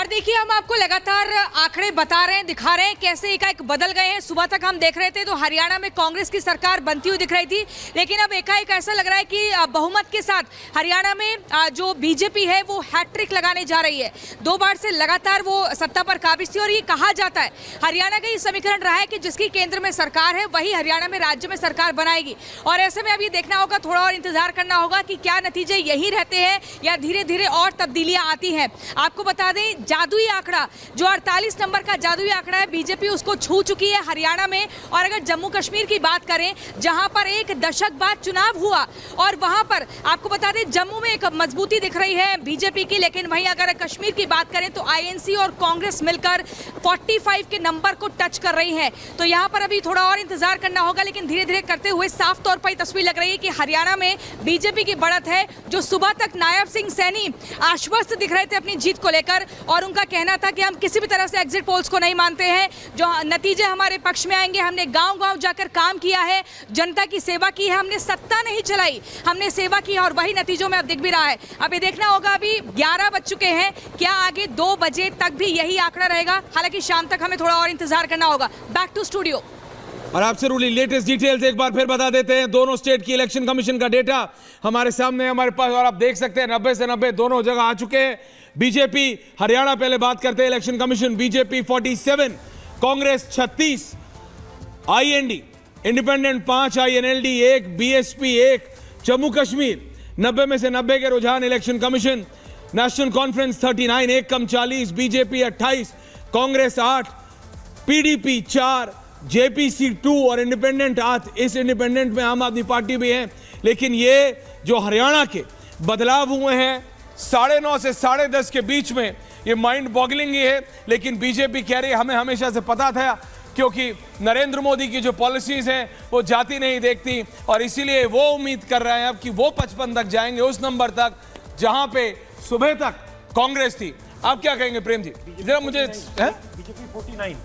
और देखिए हम आपको लगातार आंकड़े बता रहे हैं, दिखा रहे हैं कैसे एकाएक बदल गए हैं। सुबह तक हम देख रहे थे तो हरियाणा में कांग्रेस की सरकार बनती हुई दिख रही थी, लेकिन अब एकाएक ऐसा लग रहा है कि बहुमत के साथ हरियाणा में जो बीजेपी है वो हैट्रिक लगाने जा रही है। 2 बार से लगातार वो सत्ता पर काबिज थी और ये कहा जाता है हरियाणा का ये समीकरण रहा है कि जिसकी केंद्र में सरकार है वही हरियाणा में राज्य में सरकार बनाएगी। और ऐसे में अब ये देखना होगा, थोड़ा और इंतजार करना होगा कि क्या नतीजे यही रहते हैं या धीरे धीरे और तब्दीलियां आती हैं। आपको बता दें जादुई आंकड़ा जो 48 नंबर का जादुई आंकड़ा है, बीजेपी उसको छू चुकी है हरियाणा में। और अगर जम्मू कश्मीर की बात करें जहां पर 1 दशक बाद चुनाव हुआ और वहां पर आपको बता दें जम्मू में एक मजबूती दिख रही है बीजेपी की, लेकिन वहीं अगर कश्मीर की बात करें तो आईएनसी और कांग्रेस मिलकर 45 के नंबर को टच कर रही है। तो यहां पर अभी थोड़ा और इंतजार करना होगा, लेकिन धीरे धीरे करते हुए साफ तौर पर तस्वीर लग रही है कि हरियाणा में बीजेपी की बढ़त है। जो सुबह तक नायब सिंह सैनी आश्वस्त दिख रहे थे अपनी जीत को लेकर और उनका कहना था कि हम किसी भी तरह से एग्जिट पोल्स को नहीं मानते हैं, जो नतीजे हमारे पक्ष में आएंगे। हमने गांव-गांव जाकर काम किया है, जनता की सेवा की है, हमने सत्ता नहीं चलाई, हमने सेवा की है और वही नतीजों में अब दिख भी रहा है। अब ये देखना होगा, अभी 11 बज चुके हैं, क्या आगे 2 बजे तक भी यही आंकड़ा रहेगा? हालांकि शाम तक हमें थोड़ा और इंतजार करना होगा। Back to studio. और आपसे रूली लेटेस्ट डिटेल्स एक बार फिर बता देते हैं। दोनों स्टेट की इलेक्शन कमीशन का डेटा हमारे सामने हमारे पास और आप देख सकते हैं 90 से 90 दोनों जगह आ चुके हैं। बीजेपी हरियाणा पहले बात करते हैं election commission, BJP 47, Congress 36, IND independent 5, INLD 1, BSP 1, Jammu Kashmir 90 में से 90 के रुझान इलेक्शन कमीशन, नेशनल कॉन्फ्रेंस 39, 1 कम 40, बीजेपी 28, कांग्रेस 8, पीडीपी 4, जेपीसी 2 और इंडिपेंडेंट 8। इस इंडिपेंडेंट में आम आदमी पार्टी भी है। लेकिन ये जो हरियाणा के बदलाव हुए हैं 9:30 से 10:30 के बीच में, ये माइंड बॉगलिंग ही है। लेकिन बीजेपी कह रही है हमें हमेशा से पता था, क्योंकि नरेंद्र मोदी की जो पॉलिसीज हैं वो जाति नहीं देखती और इसीलिए वो उम्मीद कर रहे हैं अब कि वो 55 तक जाएंगे, उस नंबर तक जहां पे सुबह तक कांग्रेस थी। आप क्या कहेंगे प्रेम जी? जरा मुझे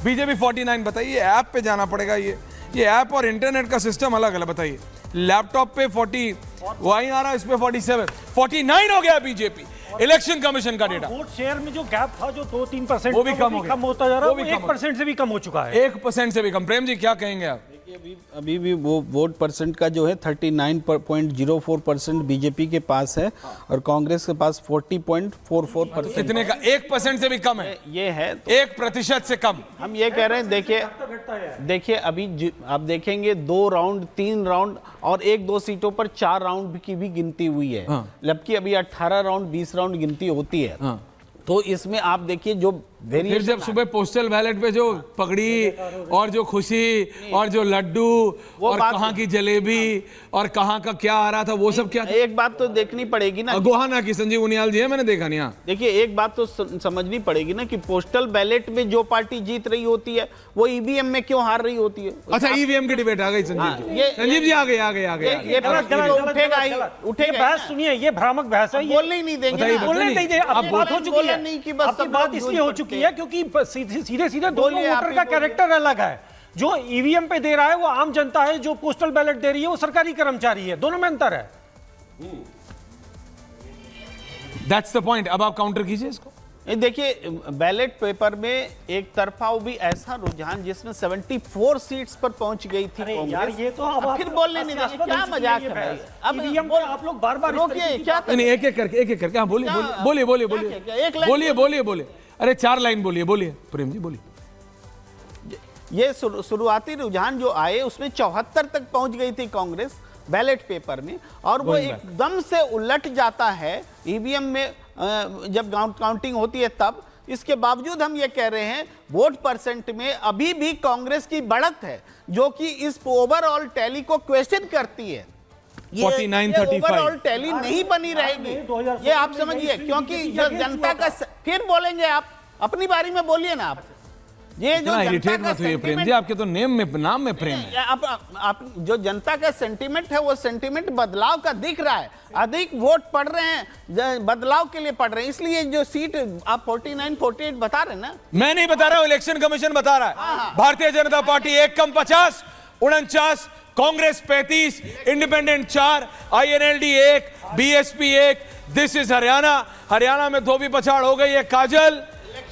बीजेपी 49 बताइए। ऐप पे जाना पड़ेगा, ये ऐप और इंटरनेट का सिस्टम अलग अलग। बताइए लैपटॉप पे 40 वहीं आ रहा है, इस पे 47, 49 हो गया बीजेपी। इलेक्शन कमीशन का डेटा वोट शेयर में जो गैप था जो 2-3% वो भी कम होता जा रहा है, वो 1% से भी कम हो चुका है। 1% से भी कम। प्रेम जी क्या कहेंगे आप? अभी भी वो वोट परसेंट का जो है 39.04% बीजेपी के पास है और कांग्रेस के पास 40.44%। कितने का? 1% से भी कम है। ये है 1% से कम। हम ये कह रहे हैं, देखिए अभी आप देखेंगे 2 राउंड 3 राउंड और 1-2 सीटों पर 4 राउंड की भी गिनती हुई है। जबकि अभी 18 राउंड 20 राउंड गिनती होती है। तो इसमें आप देखिए जो फिर जब सुबह पोस्टल बैलेट पे जो पगड़ी और जो खुशी और जो लड्डू और कहाँ की जलेबी और कहाँ का क्या आ रहा था, वो सब क्या था? एक बात तो देखनी पड़ेगी ना, गोहाना की संजीव उनियाल जी है, मैंने देखा नहीं। देखिए एक बात तो समझनी पड़ेगी ना कि पोस्टल बैलेट में जो पार्टी जीत रही होती है वो ईवीएम में क्यों हार रही होती है। अच्छा, ईवीएम की डिबेट आ गई संजीव जी। संजीव जी आ गए। ये बहस सुनिए, ये भ्रामक बहस है, बोलने ही नहीं देंगे। बोलने नहीं देंगे। अब बात हो चुकी है, आपकी बात इसलिए हो चुकी है क्योंकि सीधे दोनों वोटर का कैरेक्टर अलग है। जो ईवीएम पे दे रहा है वो आम जनता है, जो पोस्टल बैलेट दे रही है वो सरकारी कर्मचारी है। दोनों में अंतर है। That's the point. अब आप काउंटर कीजिए इसको। देखिए बैलेट पेपर में एक तरफा भी ऐसा रुझान जिसमें 74 सीट्स पर पहुंच गई थी कांग्रेस। ये तो अब फिर बोलने नहीं देंगे, क्या मजाक कर रहे हैं? अब ईवीएम पे आप लोग बार-बार रोकिए, क्या नहीं, एक एक करके हाँ बोलिए। अरे 4 लाइन बोलिए प्रेम जी, बोलिए। ये शुरुआती रुझान जो आए उसमें 74 तक पहुंच गई थी कांग्रेस बैलेट पेपर में, और वो एकदम से उलट जाता है ईवीएम में जब काउंटिंग होती है तब। इसके बावजूद हम ये कह रहे हैं वोट परसेंट में अभी भी कांग्रेस की बढ़त है, जो कि इस ओवरऑल टैली को क्वेश्चन करती है। 49-35 ओवरऑल टैली नहीं बनी रहेगी, ये आप समझिए। क्योंकि जो जनता का, फिर बोलेंगे आप, अपनी बारी में बोलिए ना आप। ये जो इरिटेट मत होइए प्रेम जी, आपके तो नाम में प्रेम है। आप जो जनता का सेंटीमेंट है वो सेंटीमेंट बदलाव का दिख रहा है। अधिक वोट पड़ रहे हैं, बदलाव के लिए पड़ रहे हैं, इसलिए जो सीट आप 49-48 बता रहे हैं ना। मैं नहीं बता रहा हूं, इलेक्शन कमीशन बता रहा है। Bharatiya Janata party 1 come 50, 49, Congress 35, independent 4, INLD 1, BSP 1। This is Haryana. Haryana में धोबी पछाड़ हो गई है काजल।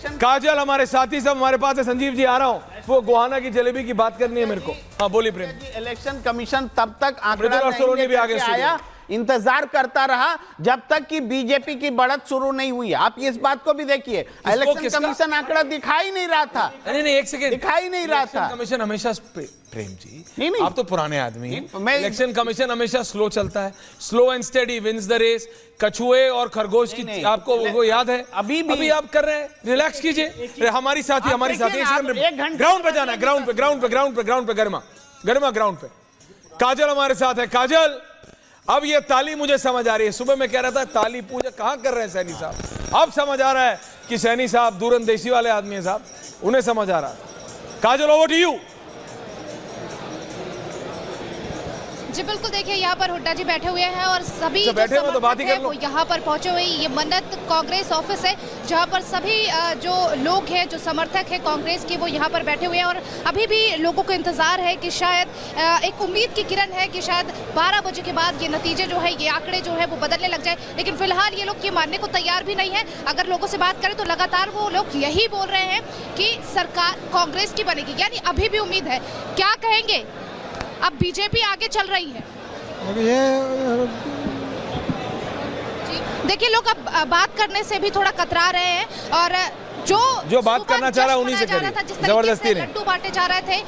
काजल हमारे साथी सब हमारे पास है। संजीव जी आ रहा हूँ, वो गोहाना की जलेबी की बात करनी है मेरे को। हाँ बोलिए प्रेम। इलेक्शन कमीशन तब तक आंकड़ा मृदुल और सोलोनी भी नहीं आगे लेकर स्टूडियो आया, इंतजार करता रहा जब तक कि बीजेपी की बढ़त शुरू नहीं हुई। आप इस बात को भी देखिए, इलेक्शन कमीशन आंकड़ा दिखाई नहीं रहा था। नहीं एक सेकंड, दिखाई नहीं रहा था। कमीशन हमेशा प्रेम जी, नहीं। आप तो पुराने आदमी हैं। मैं इलेक्शन कमीशन हमेशा स्लो चलता है, slow and steady wins the race. कछुए और खरगोश की आपको वो याद है? अभी आप कर रहे हैं, रिलैक्स कीजिए। हमारी साथी ग्राउंड पे जाना है, ग्राउंड पे गर्मा ग्राउंड पे। काजल हमारे साथ है। काजल, अब ये ताली मुझे समझ आ रही है। सुबह मैं कह रहा था ताली पूजा कहां कर रहे हैं सैनी साहब, अब समझ आ रहा है कि सैनी साहब दूरंदेशी वाले आदमी हैं साहब, उन्हें समझ आ रहा है। काजल ओवर टू यू। जी बिल्कुल, देखिए यहाँ पर हुड्डा जी बैठे हुए हैं और सभी जो बैठे हुए तो बात ही कर लो। वो यहाँ पर पहुंचे हुए। ये मन्नत कांग्रेस ऑफिस है जहाँ पर सभी जो लोग हैं, जो समर्थक हैं कांग्रेस की, वो यहाँ पर बैठे हुए हैं और अभी भी लोगों को इंतजार है कि शायद एक उम्मीद की किरण है कि शायद 12 बजे के बाद ये नतीजे जो है, ये आंकड़े जो है वो बदलने लग जाए। लेकिन फिलहाल ये लोग ये मानने को तैयार भी नहीं है। अगर लोगों से बात करें तो लगातार वो लोग यही बोल रहे हैं कि सरकार कांग्रेस की बनेगी, यानी अभी भी उम्मीद है। क्या कहेंगे? अब बीजेपी आगे चल रही है। देखिए लोग अब बात करने से भी थोड़ा कतरा रहे हैं और जो बात करना चाह रहा है उन्हीं से करिए, जबरदस्ती नहीं। लड्डू बांटे जा रहे थे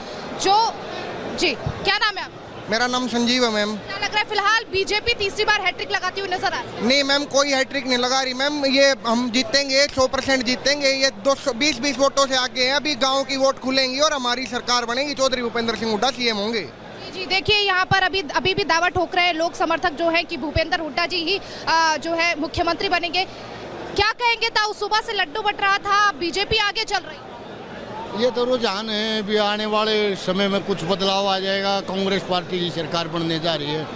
जी। क्या नाम है आप? मेरा नाम संजीव है मैम। क्या लग रहा है फिलहाल बीजेपी तीसरी बार हैट्रिक लगाती हुई नजर आ रही है? नहीं मैम, कोई हैट्रिक नहीं लगा रही मैम। ये हम जीतेंगे, 100% जीतेंगे। ये 220 वोटों से आगे हैं। अभी गांव की वोट खुलेंगी और हमारी सरकार बनेगी। चौधरी भूपेंद्र सिंह हुड्डा सीएम होंगे। जी देखिए, यहाँ पर अभी भी दावा ठोक रहे हैं लोग समर्थक जो है कि भूपेंद्र हुड्डा जी ही जो है मुख्यमंत्री बनेंगे। क्या कहेंगे? ताऊ सुबह से लड्डू बट रहा था, बीजेपी आगे चल रही। ये तो रुझान है, भी आने वाले समय में कुछ बदलाव आ जाएगा। कांग्रेस पार्टी की सरकार बनने जा रही है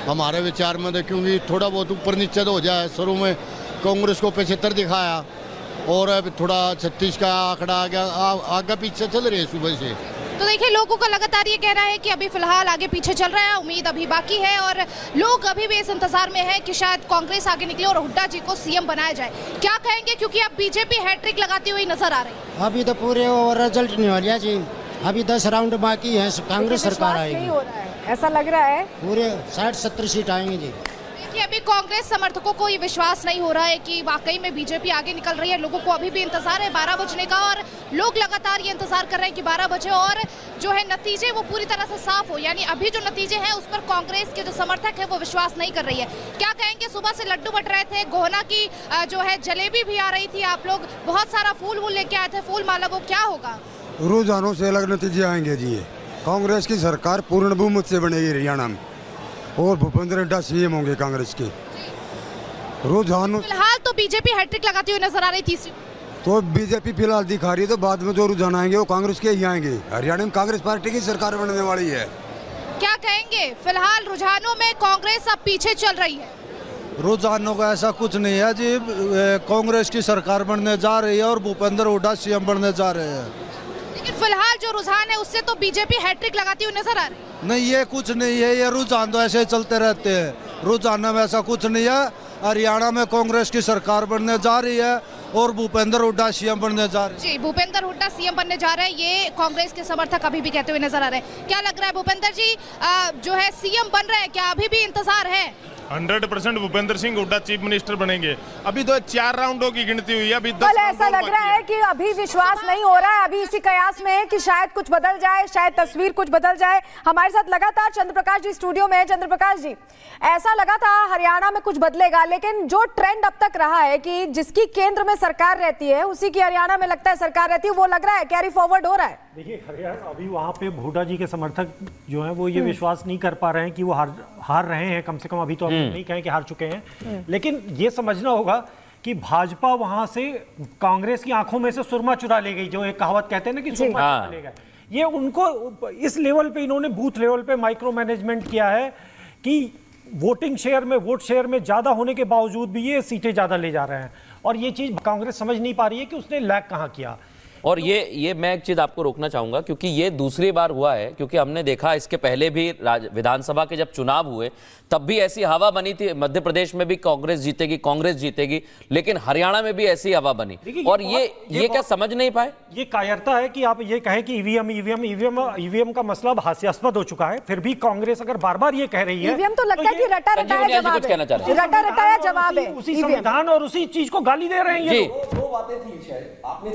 हमारे विचार में, तो क्योंकि थोड़ा बहुत ऊपर नीचे तो हो जाए। शुरू में कांग्रेस को 75 दिखाया और अब थोड़ा 36 का आंकड़ा आ गया, आगे पीछे चल रही है सुबह से। तो देखिए लोगों का लगातार ये कहना है कि अभी फिलहाल आगे पीछे चल रहा है, उम्मीद अभी बाकी है और लोग अभी भी इस इंतजार में है कि शायद कांग्रेस आगे निकले और हुड्डा जी को सीएम बनाया जाए। क्या कहेंगे? क्योंकि अब बीजेपी हैट्रिक लगाती हुई नजर आ रही है। अभी तो पूरे रिजल्ट नहीं हो रहा जी, अभी 10 राउंड बाकी है, कांग्रेस सरकार आएगी। नहीं हो रहा है, ऐसा लग रहा है पूरे 60-70 सीट आएंगे जी। कि अभी कांग्रेस समर्थकों को ये विश्वास नहीं हो रहा है कि वाकई में बीजेपी आगे निकल रही है। लोगों को अभी भी इंतजार है 12 बजने का और लोग लगातार ये इंतजार कर रहे हैं कि 12 बजे और जो है नतीजे वो पूरी तरह से साफ हो। यानी अभी जो नतीजे हैं उस पर कांग्रेस के जो समर्थक है वो विश्वास नहीं कर रही है। क्या कहेंगे? सुबह से लड्डू बट रहे थे, गोहना की जो है जलेबी भी आ रही थी, आप लोग बहुत सारा फूल वूल लेके आए थे, फूल माला, वो क्या होगा? रुझानों से अलग नतीजे आएंगे जी। कांग्रेस की सरकार पूर्ण बहुमत से बनेगी हरियाणा में और भूपेंद्र हुड्डा सीएम होंगे कांग्रेस के। रुझान फिलहाल तो बीजेपी हैट्रिक लगाती हुई नजर आ रही थी। तो बीजेपी फिलहाल दिखा रही है, तो बाद में जो रुझान आएंगे वो कांग्रेस के ही आएंगे। हरियाणा में कांग्रेस पार्टी की सरकार बनने वाली है। क्या कहेंगे? फिलहाल रुझानों में कांग्रेस अब पीछे चल रही है। रुझानों का ऐसा कुछ नहीं है जी, कांग्रेस की सरकार बनने जा रही है और भूपेंद्र हुड्डा सीएम बनने जा रहे हैं। लेकिन फिलहाल जो रुझान है उससे तो बीजेपी हैट्रिक लगाती हुई नजर आ रही है। नहीं, ये कुछ नहीं है, ये रुझान तो ऐसे चलते रहते हैं। रुझान में ऐसा कुछ नहीं है। हरियाणा में कांग्रेस की सरकार बनने जा रही है और भूपेंद्र हुड्डा सीएम बनने जा रहे हैं। जी, भूपेंद्र हुड्डा सीएम बनने जा रहे हैं, ये कांग्रेस के समर्थक अभी भी कहते हुए नजर आ रहे हैं। क्या लग रहा है भूपेंद्र जी जो है सीएम बन रहे हैं, क्या अभी भी इंतजार है? 100% भूपेंद्र सिंह हुड्डा चीफ मिनिस्टर बनेंगे। अभी तो 4 राउंडों की गिनती हुई है, अभी 10 ऐसा लग रहा है कि अभी विश्वास नहीं हो रहा है, अभी इसी कयास में है कि शायद कुछ बदल जाए, शायद तस्वीर कुछ बदल जाए। हमारे साथ लगातार चंद्र प्रकाश जी स्टूडियो में है। चंद्र प्रकाश जी, ऐसा लगा था हरियाणा में कुछ बदलेगा, लेकिन जो ट्रेंड अब तक रहा है कि जिसकी केंद्र में सरकार रहती है उसी की हरियाणा में लगता है सरकार रहती है, वो लग रहा है कैरी फॉरवर्ड हो रहा है। देखिए हरियाणा अभी वहाँ पे हुड्डा जी के समर्थक जो हैं वो ये विश्वास नहीं कर पा रहे हैं कि वो हार रहे हैं। कम से कम अभी तो हम नहीं कहें कि हार चुके हैं, लेकिन ये समझना होगा कि भाजपा वहां से कांग्रेस की आंखों में से सुरमा चुरा ले गई, जो एक कहावत कहते हैं ना कि सुरमा चुरा ले गए। ये उनको इस लेवल पे, इन्होंने बूथ लेवल पे माइक्रो मैनेजमेंट किया है कि वोटिंग शेयर में, वोट शेयर में ज्यादा होने के बावजूद भी ये सीटें ज्यादा ले जा रहे हैं। और ये चीज कांग्रेस समझ नहीं पा रही है कि उसने लैग कहाँ किया। और ये मैं एक चीज आपको रोकना चाहूंगा, क्योंकि ये दूसरी बार हुआ है, क्योंकि हमने देखा इसके पहले भी विधानसभा के जब चुनाव हुए तब भी ऐसी हवा बनी थी, मध्य प्रदेश में भी कांग्रेस जीतेगी, लेकिन हरियाणा में भी ऐसी हवा बनी। और ये क्या समझ नहीं पाए? ये कायरता है कि आप ये कहें कि ईवीएम का मसला अब हास्यास्पद हो चुका है, फिर भी कांग्रेस अगर बार-बार ये कह रही है, ईवीएम तो लगता है कि रटा रटाया जवाब है, उसी संविधान और उसी चीज को गाली दे रहे हैं ये। दो बातें थी शायद आपने